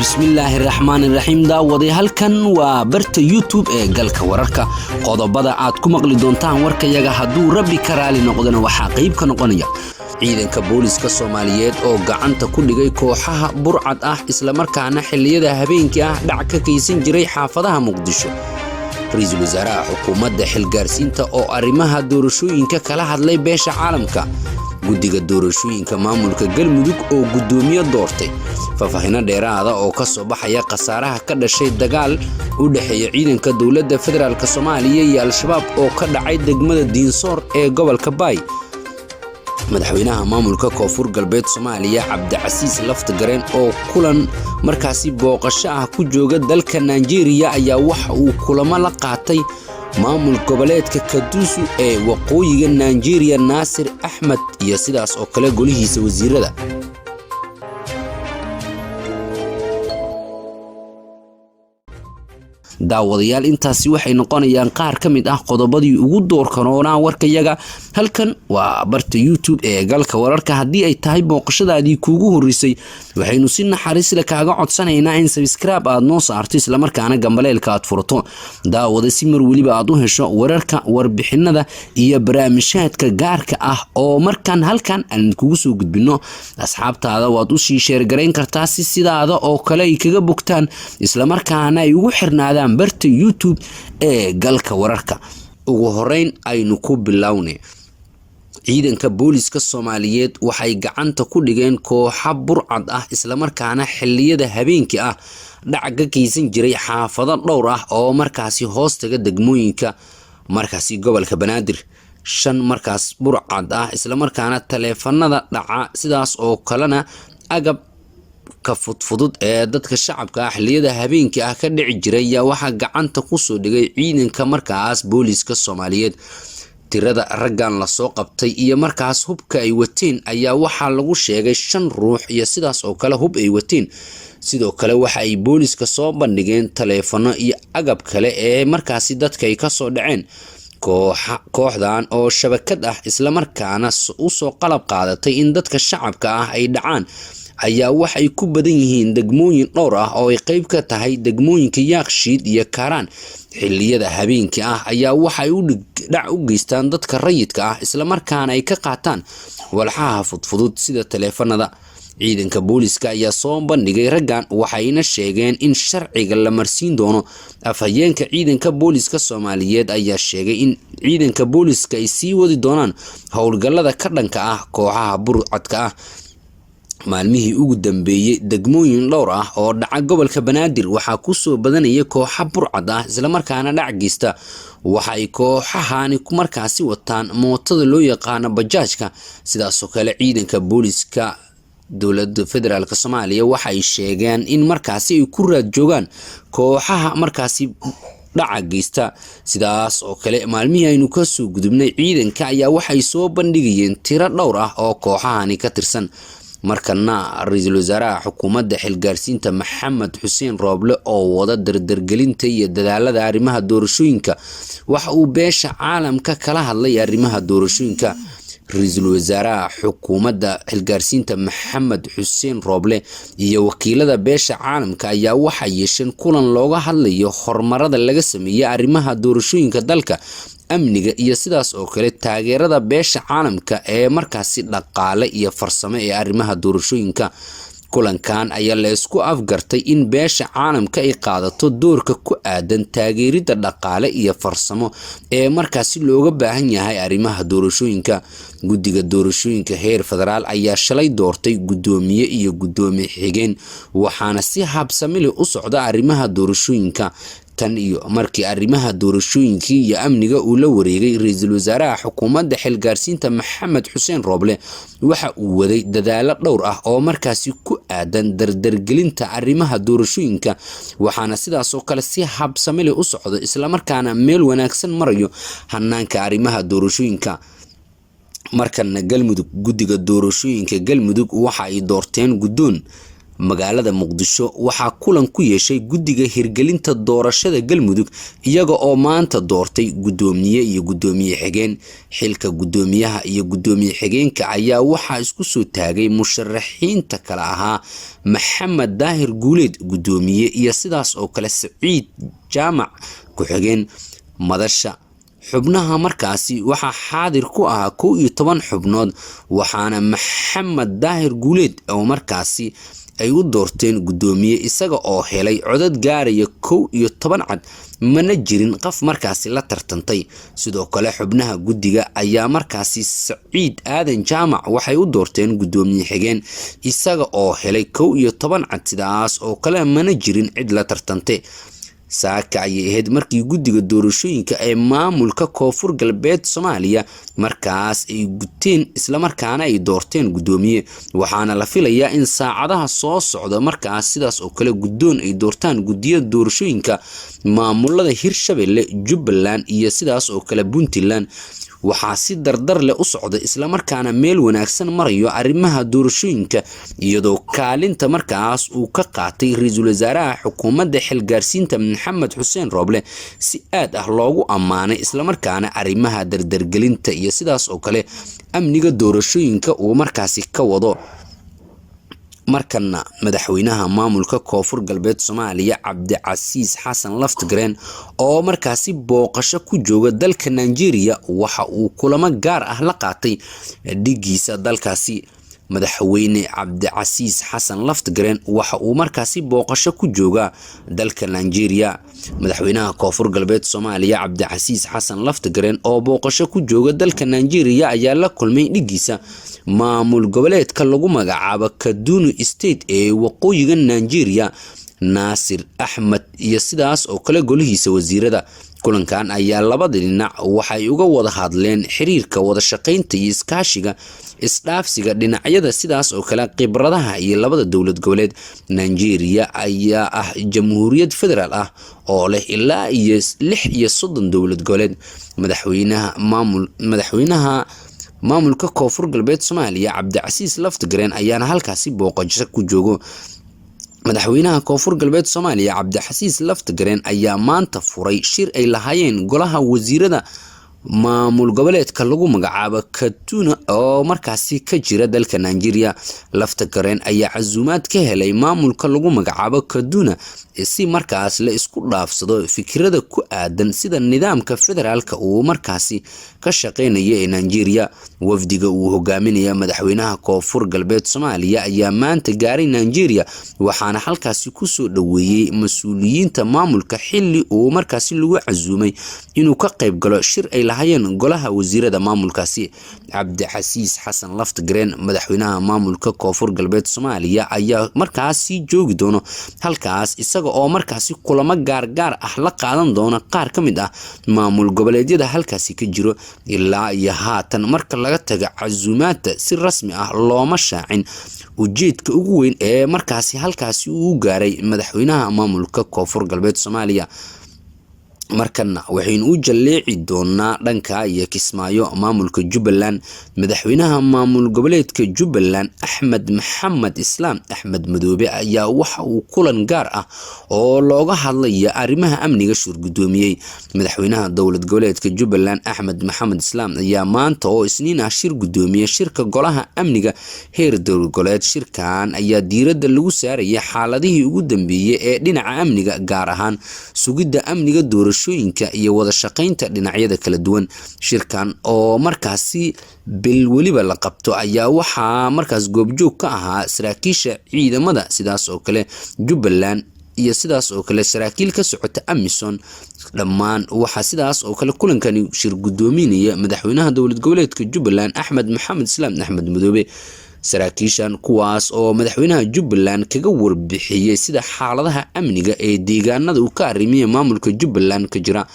bismillaahi raxmaani raxiim daawaday halkan waa barta YouTube ee galka wararka qodobada aad ku maqli doontaan warkayaga hadduu rabbi ka raali noqdana waxa qayb ka noqonaya ciidanka booliska Soomaaliyeed oo gacanta ku dhigay kooxaha burcad ah isla markaana xilliyada habeenkii ah dhac ka kaysan jiray xaafadaha Muqdisho ra'iisul wasaaraha xukuumadda xilgaarsiinta oo arrimaha doorashooyinka kala hadlay beesha caalamka guddiga doorashooyinka maamulka galmudug oo gudoomiye doortay faahfaahin dheeraad ah oo ka soo baxaya qasaaraha ka dhashay dagaal u dhaxeeya ciidanka dawladda federaalka Soomaaliya iyo al-shabaab oo ka dhacay degmada Diinsoor ee gobolka Bay madaxweynaha maamulka Koonfur Galbeed Soomaaliya Cabdicasiis Laftagareen oo kulan markaasi booqasho ah ku jooga dalka Nigeria ayaa wax uu kulamo la qaatay maamul goboleedka Kadusu ee waqooyiga Nigeria Naasir Ahmed iyo sidaas oo kale golihiisa wasiirada daawadayaal intaasi waxay noqonayaan qaar ka mid ah qodobadii ugu doorkanoona warkayaga halkan waa barta YouTube ee galka wararka hadii ay tahay booqashadaadii kuugu horeysay waxaynu si naxariis leh kaaga codsanaynaa in subscribe aad noo saarto isla markaana gambaleelka aad furto daawada si mar waliba aad u hesho wararka warbixinada iyo barnaamijyaadka gaarka ah oo markan halkan aan kugu soo gudbino asxaabtaada waad u sii share gareyn kartaa si sidaada oo kale ay kaga bogtaan isla markaana ay ugu xirnaadaan barta YouTube ee galka wararka ugu horeyn aynu ku bilownay ciidanka booliska Soomaaliyeed waxay gacanta ku dhigeen kooxo burcad ah isla markaana xilliyada habeenkii ah dhac ka kaysan jiray xaafado dhowr ah oo markaasi hoostaga degmooyinka markaasi gobolka Banaadir shan markaas burcad ah isla markaana taleefanada dhaca sidaas oo kalena agab ka fudud ee dadka shacabka ah xilliyada habeenkii ah ka dhici jiray ayaa waxa gacanta ku soo dhigay ciidanka markaas booliska Soomaaliyeed tirada raggan la soo qabtay iyo markaas hubka ay wateen ayaa waxa lagu sheegay 5 ruux iyo sidaas oo kale hub ay wateen sidoo kale waxa ay booliska soo bandhigeen taleefano iyo agab kale ee markaasi dadka ay ka soo dhaceen kooxdan oo shabakad ah isla markaana u soo qalab qaadatay in dadka shacabka ah ay dhacaan ayaa waxay ku badan yihiin degmooyin dhowr ah oo ay qayb ka tahay degmooyinka Yaaqshiid iyo Karaan xilliyada habeenkii ah ayaa waxay u dhac u geystaan dadka rayidka ah isla markaana ay ka qaataan walxaha fudud sida taleefanada ciidanka booliska ayaa soo bandhigay raggan waxayna sheegeen in sharciga la marsiin doono afhayeenka ciidanka booliska Soomaaliyeed ayaa sheegay in ciidanka booliska ay sii wadi doonaan howlgallada ka dhanka ah kooxaha burcadka ah maalmihii ugu dambeeyay degmooyin dhowr ah oo dhaca gobolka Banaadir waxa ku soo badanaya kooxo burcad ah isla markaana dhac geysta waxay kooxahani markaasi wataan mootada loo yaqaan bajaajka sidaas oo kale ciidanka booliska dawladda federaalka Soomaaliya waxay sheegeen in markaasi ay ku raad joogaan kooxaha markaasi dhaca geysta sidaas oo kale maalmihii aynu ka soo gudubnay ciidanka ayaa waxay soo bandhigayeen tiro dhowr ah oo kooxahani ka tirsan markana ra'iisul wasaaraha xukuumadda xilgaarsiinta Maxamed Xuseen Rooble oo wada dardargelinta iyo dadaalada arrimaha doorashooyinka waxa uu beesha caalamka kala hadlay arrimaha doorashooyinka ra'iisul wasaaraha xukuumadda xilgaarsiinta Maxamed Xuseen Rooble iyo wakiilada beesha caalamka ayaa waxa yeesheen kulan looga hadlayo horumarada laga sameeyay arrimaha doorashooyinka dalka amniga iyo sidaas oo kale taageerada beesha caalamka ee markaasi dhaqaale iyo farsamo ee arrimaha doorashooyinka kulankan ayaa la isku afgartay in beesha caalamka ay qaadato doorka ku aadan taageerida dhaqaale iyo farsamo ee markaasi looga baahan yahay arrimaha doorashooyinka guddiga doorashooyinka heer federaal ayaa shalay doortay gudoomiye iyo gudoomiye xigeen waxaana si habsami leh u socda arrimaha doorashooyinka tan iyo markii arrimaha doorashooyinka iyo amniga uu la wareegay ra'iisul wasaaraha xukuumadda xilgaarsiinta Maxamed Xuseen Rooble waxa uu waday dadaalo dhowr ah oo markaasi ku aadan dardargelinta arrimaha doorashooyinka waxaana sidaas oo kale si habsami leh u socdo isla markaana meel wanaagsan marayo hanaanka arrimaha doorashooyinka markana galmudug guddiga doorashooyinka galmudug waxa ay doorteen gudoon magaalada Muqdisho waxaa kulan ku yeeshay guddiga hirgelinta doorashada Galmudug iyaga oo maanta doortay gudoomiye iyo gudoomiye xigeen. Xilka gudoomiyaha iyo gudoomiye xigeenka ayaa waxaa isku soo taagay musharaxiinta kala ahaa Maxamed Daahir Guuleed gudoomiye iyo sidaas oo kale Saciid Jaamac ku xigeen. Madasha xubnaha markaasi waxaa xaadir ku ahaa 11 xubnood waxaana Maxamed Daahir Guuleed oo markaasi ay u doorteen gudoomiye isaga oo helay codad gaaraya 11 cad mana jirin qof markaasi la tartantay. sidoo kale xubnaha guddiga ayaa markaasi Saciid Aadan Jaamac waxay u doorteen gudoomiye xigeen isaga oo helay 11 cad sidaas oo kale mana jirin cid la tartantay. saaka ayay ahayd markii guddiga doorashooyinka ee maamulka Koonfur Galbeed Soomaaliya markaas ay guteen isla markaana ay doorteen gudoomiye waxaana la filayaa in saacadaha soo socda markaas sidaas oo kale gudoon ay doortaan gudiyada doorashooyinka maamulada Hirshabelle, Jubbaland iyo sidaas oo kale Puntland. waxaa si dardar leh u socda isla markaana meel wanaagsan marayo arrimaha doorashooyinka iyadoo kaalinta markaas uu ka qaatay ra'iisul wasaaraha xukuumadda xilgaarsiinta Maxamed Xuseen Rooble si aad ah loogu amaanay isla markaana arrimaha dardargelinta iyo sidaas oo kale amniga doorashooyinka uu markaasi ka wado. markana madaxweynaha maamulka Koonfur Galbeed Soomaaliya Cabdicasiis Xasan Laftagareen oo markaasi booqasho ku jooga dalka Nigeria waxa uu kulamo gaar ah la qaatay dhigiisa dalkaasi. madaxweyne Cabdicasiis Xasan Laftagareen waxa uu markaasi booqasho ku jooga dalka Nigeria. madaxweynaha Koonfur Galbeed Soomaaliya Cabdicasiis Xasan Laftagareen oo booqasho ku jooga dalka Nigeria ayaa la kulmay dhigiisa maamul goboleedka lagu magacaabo Kaduna State ee waqooyiga Nigeria Naasir Axmed iyo sidaas oo kale golihiisa wasiirada. kulankan ayaa labada dhinac waxay uga wada hadleen xiriirka wada shaqaynta iyo iskaashiga isdhaafsiga dhinacyada sidaas oo kale khibradaha iyo labada dowlad goboleed. Nigeria ayaa ah jamhuuriyad federaal ah oo leh ilaa iyo 36 dowlad goboleed. madaxweynaha maamulka Koonfur Galbeed Soomaaliya Cabdicasiis Laftagareen ayaana halkaasi booqasho ku joogo. madaxweynaha Koonfur Galbeed Soomaaliya Cabdicasiis Laftagareen ayaa maanta furay shir ay lahaayeen golaha wasiirada maamul goboleedka lagu magacaabo Kaduna oo markaasi ka jira dalka Nigeria. Laftagareen ayaa casuumaad ka helay maamulka lagu magacaabo Kaduna si markaas la isku dhaafsado fikrada ku aadan sida nidaamka federaalka uu markaasi ka shaqeynaya ee Nigeria. wafdiga uu hogaaminaya madaxweynaha Koonfur Galbeed Soomaaliya ayaa maanta gaaray Nigeria waxaana halkaasi ku soo dhaweeyay mas'uuliyiinta maamulka xilli uu markaasi lagu casuumay inuu ka qayb galo shir ay lahaayeen golaha wasiirada maamulkaasi. Cabdicasiis Xasan Laftagareen madaxweynaha maamulka Koonfur Galbeed Soomaaliya ayaa markaasi joogi doono halkaas isaga oo markaasi kulamo gaar ah la qaadan doona qaar ka mid ah maamul goboleedyada halkaasi ka jiro. ilaa iyo haatan marka laga tago casuumaadta si rasmi ah looma shaacin ujeedka ugu weyn ee markaasi halkaasi uu gaaray madaxweynaha maamulka Koonfur Galbeed Soomaaliya. markana waxaynu u jaleeci doonaa dhanka iyo Kismaayo maamulka Jubbaland. madaxweynaha maamul goboleedka Jubbaland Axmed Maxamed Islaam Axmed Madoobe ayaa waxa uu kulan gaar ah oo looga hadlay arrimaha amniga shirgudoomiyay. madaxweynaha dowlad goboleedka Jubbaland Axmed Maxamed Islaam ayaa maanta oo Isniin ah shir gudoomiye shirka golaha amniga heer dowlad goboleed. shirkan ayaa diiradda lagu saarayay xaaladihii ugu dambeeyay ee dhinaca amniga gaar ahaan sugidda amniga doorashooyinka iyo wada shaqaynta dhinacyada kala duwan. shirkan oo markaasi bil waliba la qabto ayaa waxaa markaas goobjoog ka ahaa saraakiisha ciidamada sidaas oo kale Jubbaland iyo sidaas oo kale saraakiil ka socota Amisom. dhammaan waxa sidaas oo kale kulankani shir gudoominaya madaxweynaha dowlad goboleedka Jubbaland Axmed Maxamed Islaam Axmed Madoobe. saraakiishan kuwaas oo madaxweynaha Jubbaland kaga warbixiyay sida xaaladaha amniga ee deegaanada uu ka arrimiyay maamulka Jubbaland ka jira.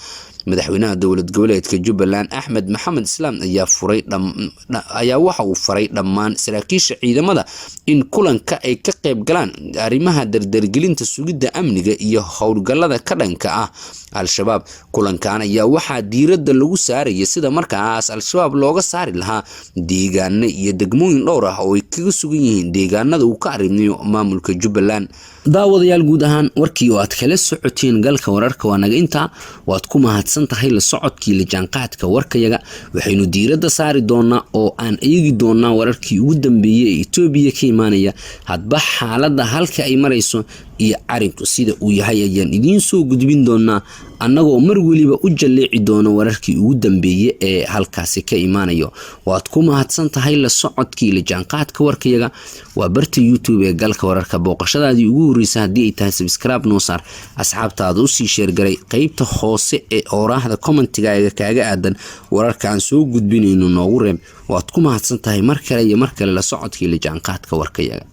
madaxweynaha dowlad goboleedka Jubbaland Axmed Maxamed Islaam ayaa waxa uu faray dhammaan saraakiisha ciidamada in kulanka ay ka qayb galaan arrimaha dardargelinta sugidda amniga iyo howlgallada ka dhanka ah al-shabaab. kulankan ayaa waxaa diiradda lagu saaraya sida markaas al-shabaab looga saari lahaa deegaano iyo degmooyin dhowr ah oo ay kaga sugan yihiin deegaanada uu ka arrimayo maamulka Jubbaland. daawadayaal guud ahaan warkii oo aad kala socoteen galka wararka waa naga intaa. waad ku mahadsan tahay la socodkii la jaanqaadka warkayaga. waxaynu diiradda saari doonaa oo aan eegi doonaa wararkii ugu dambeeyay ee Itoobiya ka imaanaya hadba xaaladda halka ay marayso iyo arinku sida uu yahay ayaan idiin soo gudbin doonaa annagoo mar waliba u jaleeci doono wararkii ugu dambeeyay ee halkaasi ka imaanayo. waad ku mahadsan tahay la socodkii la jaanqaadka warkayaga. waa barta YouTube ee galka wararka. booqashadaadii ugu horreysay haddii ay tahay subscribe noo saar, asxaabtaada u sii share garay, qaybta hoose ee oraahda commentiga kaaga aadan wararka aan soo gudbinayno noogu reeb. waad ku mahadsan tahay mar kale iyo mar kale la socodkii la jaanqaadka warkayaga.